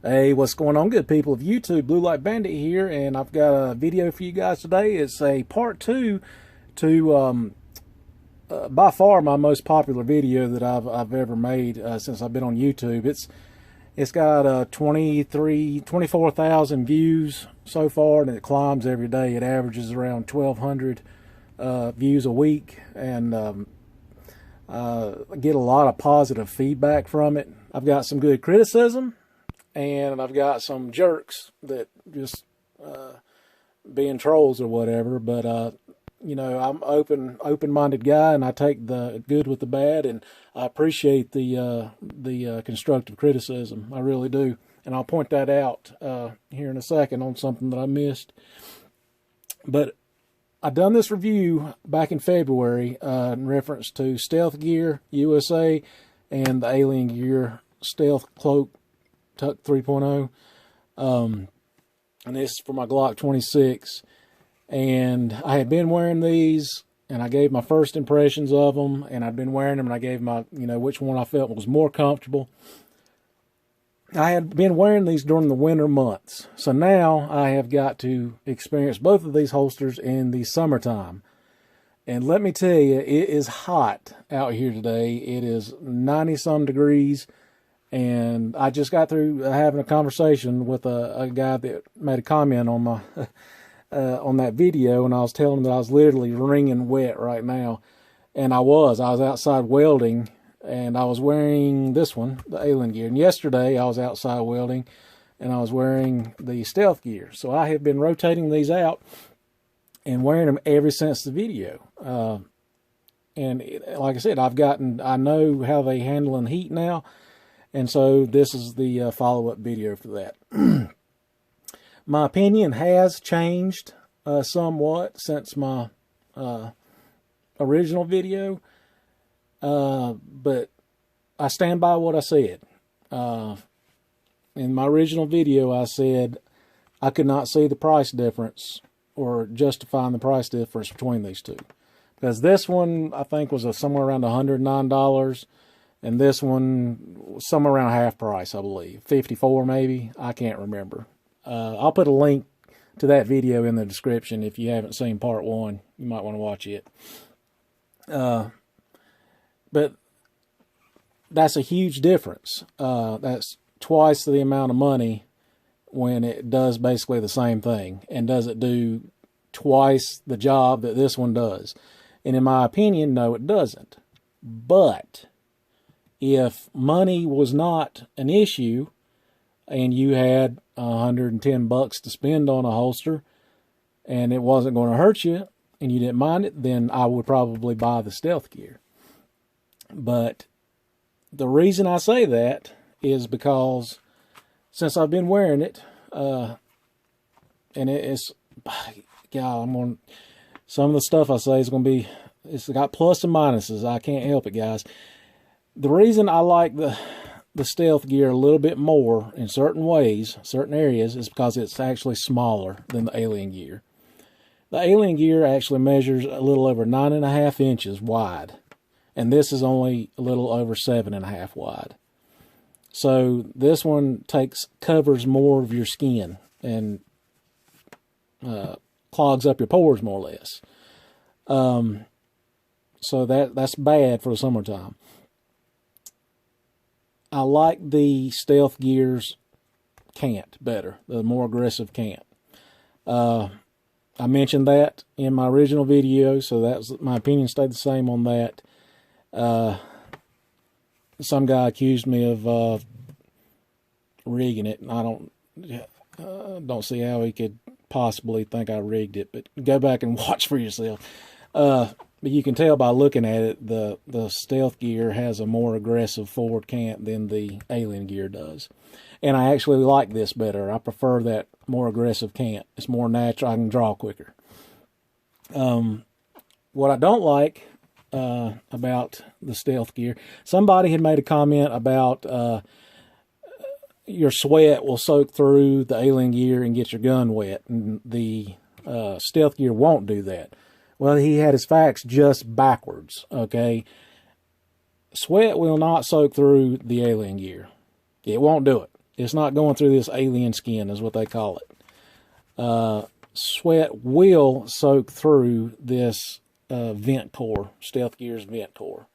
Hey, what's going on, good people of YouTube? Blue Light Bandit here, and I've got a video for you guys today. It's a part two to by far my most popular video that I've ever made since I've been on YouTube. It's got 24,000 views so far, and it climbs every day. It averages around 1,200 views a week, and I get a lot of positive feedback from it. I've got some good criticism, and I've got some jerks that just being trolls or whatever. But you know, I'm open-minded guy, and I take the good with the bad, and I appreciate the constructive criticism. I really do, and I'll point that out here in a second on something that I missed. But I done this review back in February in reference to StealthGearUSA and the Alien Gear Stealth Cloak Tuck 3.0, and this is for my Glock 26. And I had been wearing these, and I gave my first impressions of them, and I'd been wearing them, and I gave my, you know, which one I felt was more comfortable. I had been wearing these during the winter months, so now I have got to experience both of these holsters in the summertime. And let me tell you, it is hot out here today. It is 90-some degrees. And I just got through having a conversation with a guy that made a comment on my on that video, and I was telling him that I was literally wringing wet right now. And I was outside welding, and I was wearing this one, the Alien Gear. And yesterday I was outside welding, and I was wearing the Stealth Gear. So I have been rotating these out and wearing them ever since the video. And like I said, I know how they handle in heat now. And so this is the follow-up video for that. My opinion has changed somewhat since my original video. But I stand by what I said. In my original video, I said I could not see the price difference or justifying the price difference between these two. Because this one, I think, was somewhere around $109. And this one was somewhere around half price, I believe. 54 maybe. I can't remember. I'll put a link to that video in the description. If you haven't seen part one, you might want to watch it. But that's a huge difference. That's twice the amount of money when it does basically the same thing. And does it do twice the job that this one does? And in my opinion, no, it doesn't. But if money was not an issue and you had $110 to spend on a holster and it wasn't going to hurt you and you didn't mind it, then I would probably buy the Stealth Gear. But the reason I say that is because since I've been wearing it, and it's, God, some of the stuff I say is going to be, it's got plus and minuses. I can't help it, guys. The reason I like the Stealth Gear a little bit more in certain ways, certain areas, is because it's actually smaller than the Alien Gear. The Alien Gear actually measures a little over 9.5 inches wide, and this is only a little over 7.5 wide. So this one covers more of your skin and clogs up your pores more or less. So that's bad for the summertime. I like the Stealth Gear's cant better, the more aggressive cant. I mentioned that in my original video, so my opinion stayed the same on that. Some guy accused me of rigging it, and I don't see how he could possibly think I rigged it. But go back and watch for yourself. But you can tell by looking at it, the Stealth Gear has a more aggressive forward cant than the Alien Gear does. And I actually like this better. I prefer that more aggressive cant. It's more natural. I can draw quicker. What I don't like about the Stealth Gear, somebody had made a comment about your sweat will soak through the Alien Gear and get your gun wet. And the Stealth Gear won't do that. Well, he had his facts just backwards, okay? Sweat will not soak through the Alien Gear. It won't do it. It's not going through this alien skin, is what they call it. Sweat will soak through this vent core, Stealth Gear's vent core.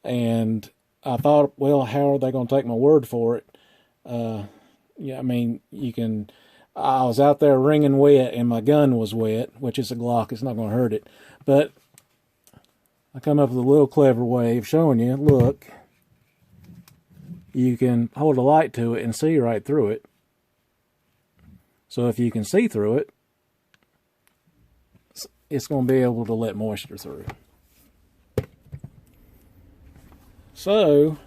And I thought, well, how are they going to take my word for it? Yeah, I mean, I was out there wringing wet and my gun was wet, which is a Glock. It's not going to hurt it. But I come up with a little clever way of showing you, look, you can hold a light to it and see right through it. So if you can see through it, it's going to be able to let moisture through. So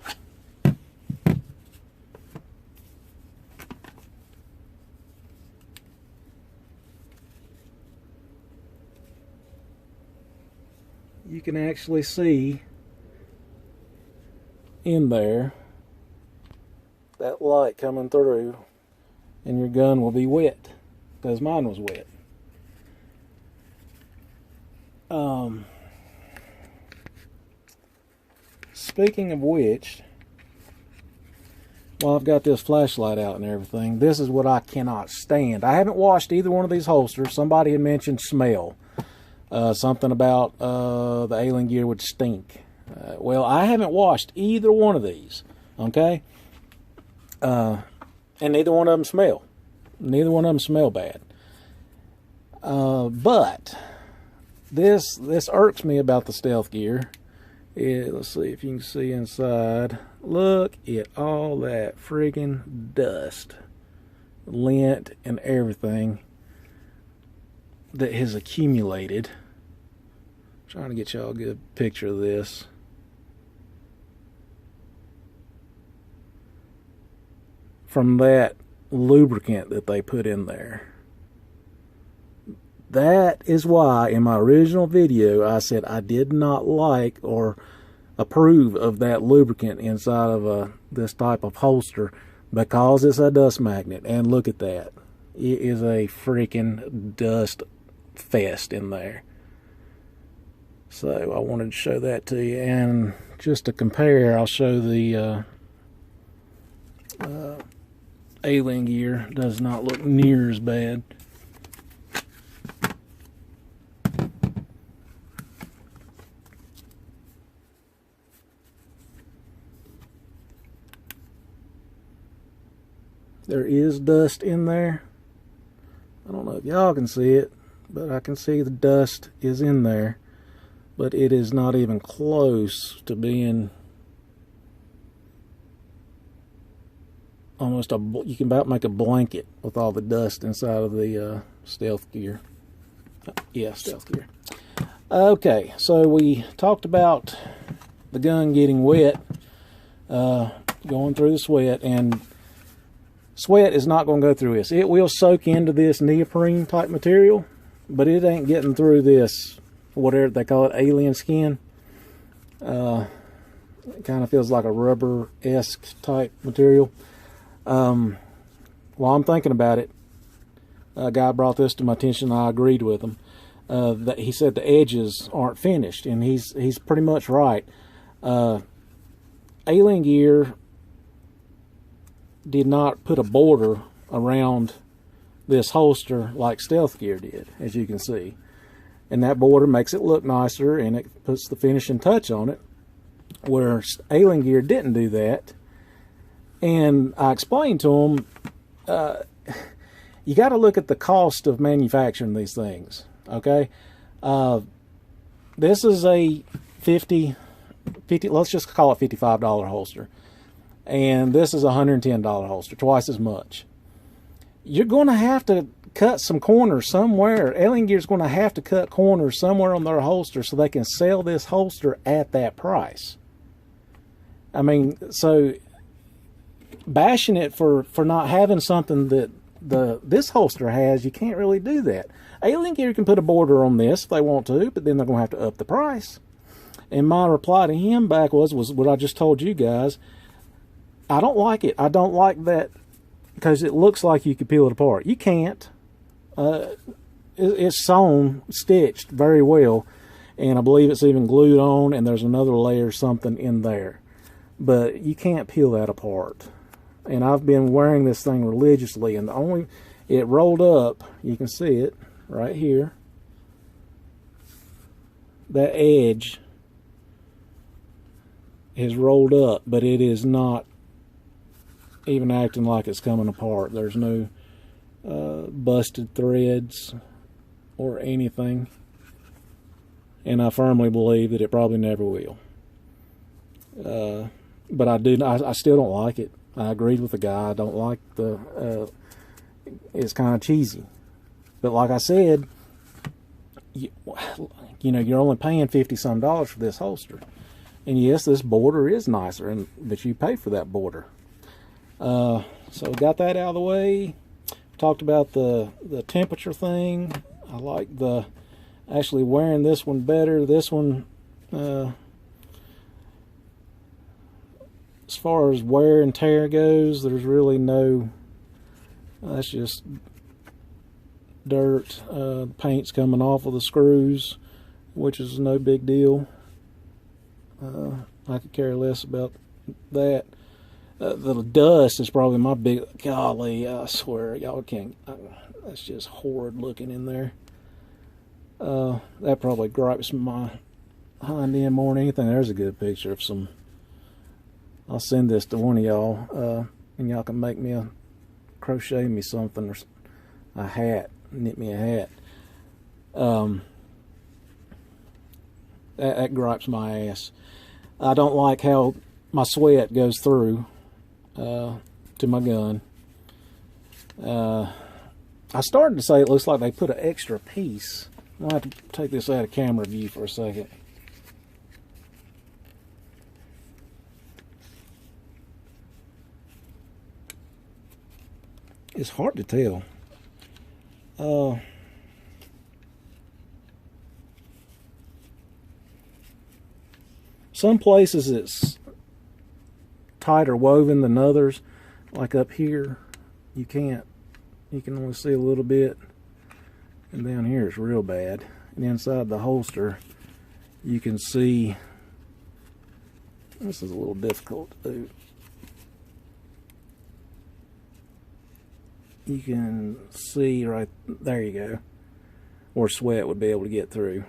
you can actually see in there that light coming through, and your gun will be wet, because mine was wet. Speaking of which, while I've got this flashlight out and everything, this is what I cannot stand. I haven't washed either one of these holsters. Somebody had mentioned smell. Something about the alien gear would stink. Well, I haven't washed either one of these, okay? And neither one of them smell. Neither one of them smell bad. But this irks me about the Stealth Gear. Let's see if you can see inside. Look at all that friggin' dust, lint, and everything that has accumulated. I'm trying to get y'all a good picture of this. From that lubricant that they put in there. That is why in my original video I said I did not like or approve of that lubricant inside of this type of holster, because it's a dust magnet. And look at that. It is a freaking dust fest in there. So I wanted to show that to you. And just to compare, I'll show the alien gear. Does not look near as bad. There is dust in there. I don't know if y'all can see it, but I can see the dust is in there. But it is not even close to being almost you can about make a blanket with all the dust inside of the Stealth Gear. Yeah, Stealth Gear. Okay, so we talked about the gun getting wet, going through the sweat, and sweat is not going to go through this. It will soak into this neoprene type material, but it ain't getting through this, whatever they call it, alien skin. It kind of feels like a rubber-esque type material. While I'm thinking about it, a guy brought this to my attention, and I agreed with him. That he said the edges aren't finished, and he's pretty much right. Alien Gear did not put a border around this holster like Stealth Gear did, as you can see. And that border makes it look nicer, and it puts the finishing touch on it, where Alien Gear didn't do that. And I explained to him, you got to look at the cost of manufacturing these things, okay? This is a 50, let's just call it $55 holster. And this is a $110 holster, twice as much. You're going to have to cut some corners somewhere. Alien Gear's going to have to cut corners somewhere on their holster so they can sell this holster at that price. I mean, so bashing it for not having something that this holster has, you can't really do that. Alien Gear can put a border on this if they want to, but then they're going to have to up the price. And my reply to him back was what I just told you guys. I don't like it. I don't like that because it looks like you could peel it apart. You can't. It's sewn, stitched very well, and I believe it's even glued on, and there's another layer something in there. But you can't peel that apart. and I've been wearing this thing religiously, and it rolled up, you can see it right here, that edge is rolled up, but it is not even acting like it's coming apart. There's no busted threads or anything, and I firmly believe that it probably never will. But I still don't like it. I agreed with the guy. I don't like it's kind of cheesy. But like I said, you know, you're only paying $50-some for this holster. And yes, this border is nicer, but you pay for that border. So got that out of the way. Talked about the temperature thing. I like actually wearing this one better. This one, as far as wear and tear goes, there's really no, that's just dirt. The paint's coming off of the screws, which is no big deal. I could care less about that. The dust is probably my big, golly, I swear, y'all can't, that's just horrid looking in there. That probably gripes my hind end more than anything. There's a good picture of some, I'll send this to one of y'all, and y'all can make me crochet me something, or a hat, knit me a hat. That gripes my ass. I don't like how my sweat goes through to my gun. I started to say it looks like they put an extra piece. I'll have to take this out of camera view for a second. It's hard to tell. Some places it's tighter woven than others. Like up here, you can only see a little bit. And down here it's real bad. And inside the holster, you can see, this is a little difficult to do. You can see right there, you go, where sweat would be able to get through.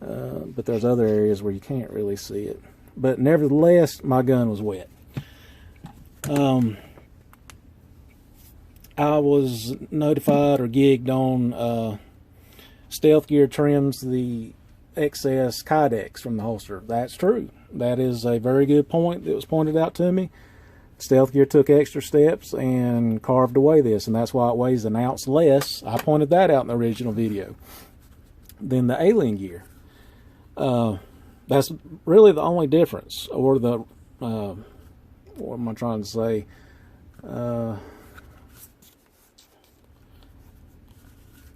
But there's other areas where you can't really see it. But nevertheless, my gun was wet. I was notified or gigged on Stealth Gear trims the excess kydex from the holster. That's true. That is a very good point that was pointed out to me. Stealth Gear took extra steps and carved away this, and that's why it weighs an ounce less. I pointed that out in the original video than the Alien Gear. That's really the only difference, or the what am I trying to say?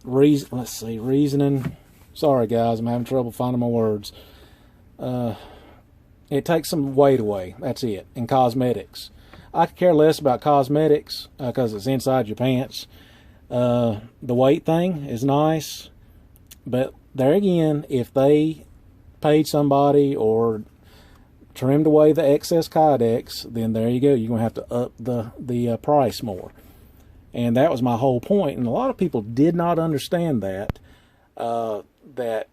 Reasoning. Sorry guys, I'm having trouble finding my words. It takes some weight away. That's it. And cosmetics. I could care less about cosmetics because it's inside your pants. The weight thing is nice, but there again, if they paid somebody or trimmed away the excess kydex, then there you go. You're going to have to up the price more. And that was my whole point. And a lot of people did not understand that. That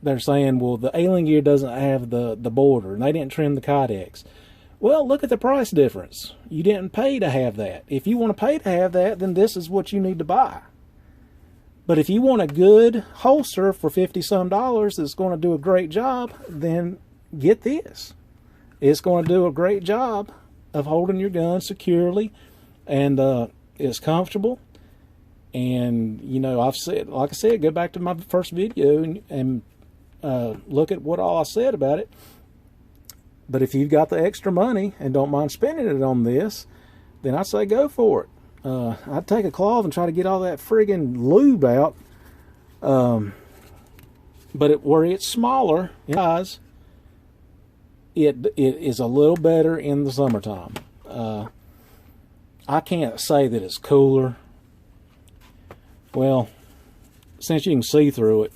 they're saying, well, the Alien Gear doesn't have the border, and they didn't trim the kydex. Well, look at the price difference. You didn't pay to have that. If you want to pay to have that, then this is what you need to buy. But if you want a good holster for $50-some that's going to do a great job, then get this. It's going to do a great job of holding your gun securely, and it's comfortable. And, you know, I've said, like I said, go back to my first video and look at what all I said about it. But if you've got the extra money and don't mind spending it on this, then I'd say go for it. I'd take a cloth and try to get all that friggin' lube out. But where it's smaller in size, it is a little better in the summertime. I can't say that it's cooler. Well, since you can see through it,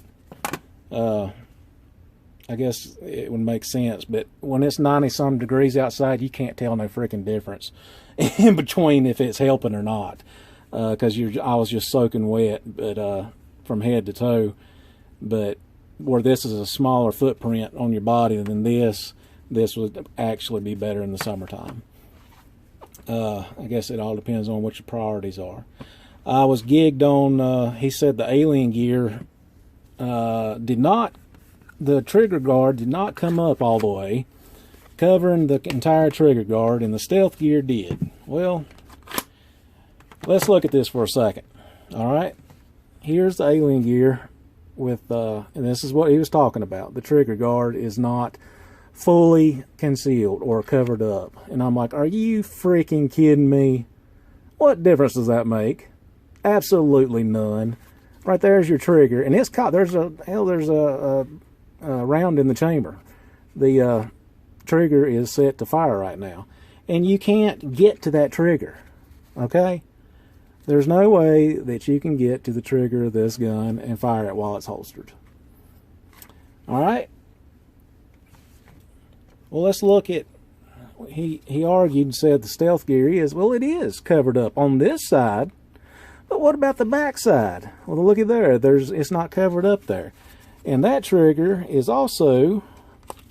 I guess it would make sense. But when it's 90-some degrees outside, you can't tell no freaking difference in between if it's helping or not. Because I was just soaking wet, but from head to toe. But where this is a smaller footprint on your body than this would actually be better in the summertime. I guess it all depends on what your priorities are. I was gigged on, he said the alien gear the trigger guard did not come up all the way, covering the entire trigger guard, and the stealth gear did. Well, let's look at this for a second. Alright, here's the alien gear with, and this is what he was talking about. The trigger guard is not fully concealed or covered up. And I'm like, are you freaking kidding me? What difference does that make? Absolutely none. Right there's your trigger, and it's caught. There's a round in the chamber. The trigger is set to fire right now, and you can't get to that trigger. Okay, there's no way that you can get to the trigger of this gun and fire it while it's holstered. All right. Well, let's look at. He argued and said the stealth gear is, well, it is covered up on this side. But what about the back side? Well, looky there. It's not covered up there. And that trigger is also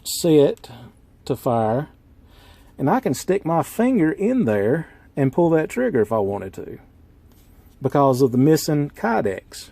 set to fire. And I can stick my finger in there and pull that trigger if I wanted to, because of the missing kydex.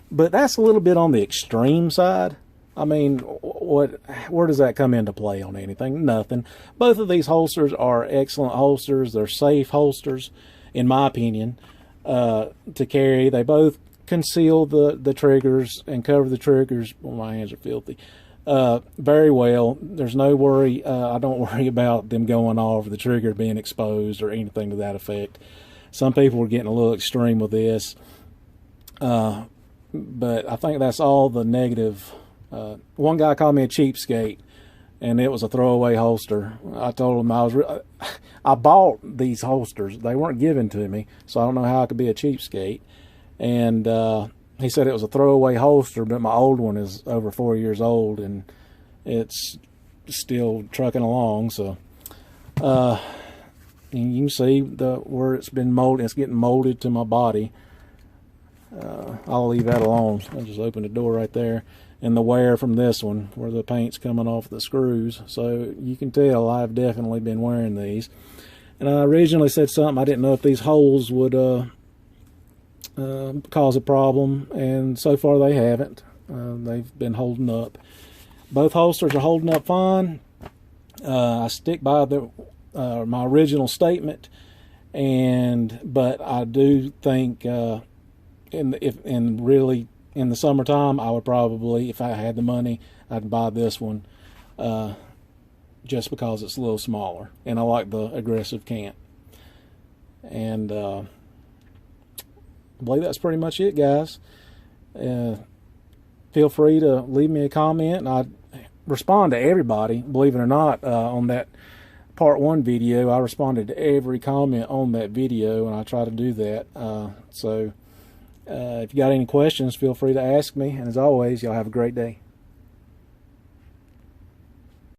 But that's a little bit on the extreme side. I mean, where does that come into play on anything? Nothing. Both of these holsters are excellent holsters. They're safe holsters, in my opinion, to carry. They both conceal the triggers and cover the triggers. Well, my hands are filthy. Very well. There's no worry. I don't worry about them going off, the trigger being exposed, or anything to that effect. Some people were getting a little extreme with this. But I think that's all the negative. One guy called me a cheapskate, and it was a throwaway holster. I told him I bought these holsters. They weren't given to me, so I don't know how I could be a cheapskate. And he said it was a throwaway holster, but my old one is over 4 years old, and it's still trucking along. So and you can see where it's been molded. It's getting molded to my body. I'll leave that alone. I'll just open the door right there. And the wear from this one, where the paint's coming off the screws. So you can tell I've definitely been wearing these. And I originally said something, I didn't know if these holes would cause a problem, and so far they haven't. They've been holding up. Both holsters are holding up fine. I stick by my original statement, but I do think in the summertime, I would probably, if I had the money, I'd buy this one, just because it's a little smaller, and I like the aggressive cant. And I believe that's pretty much it, guys. Feel free to leave me a comment, and I respond to everybody. Believe it or not, on that part 1 video, I responded to every comment on that video, and I try to do that. So if you got any questions, feel free to ask me. And as always, y'all have a great day.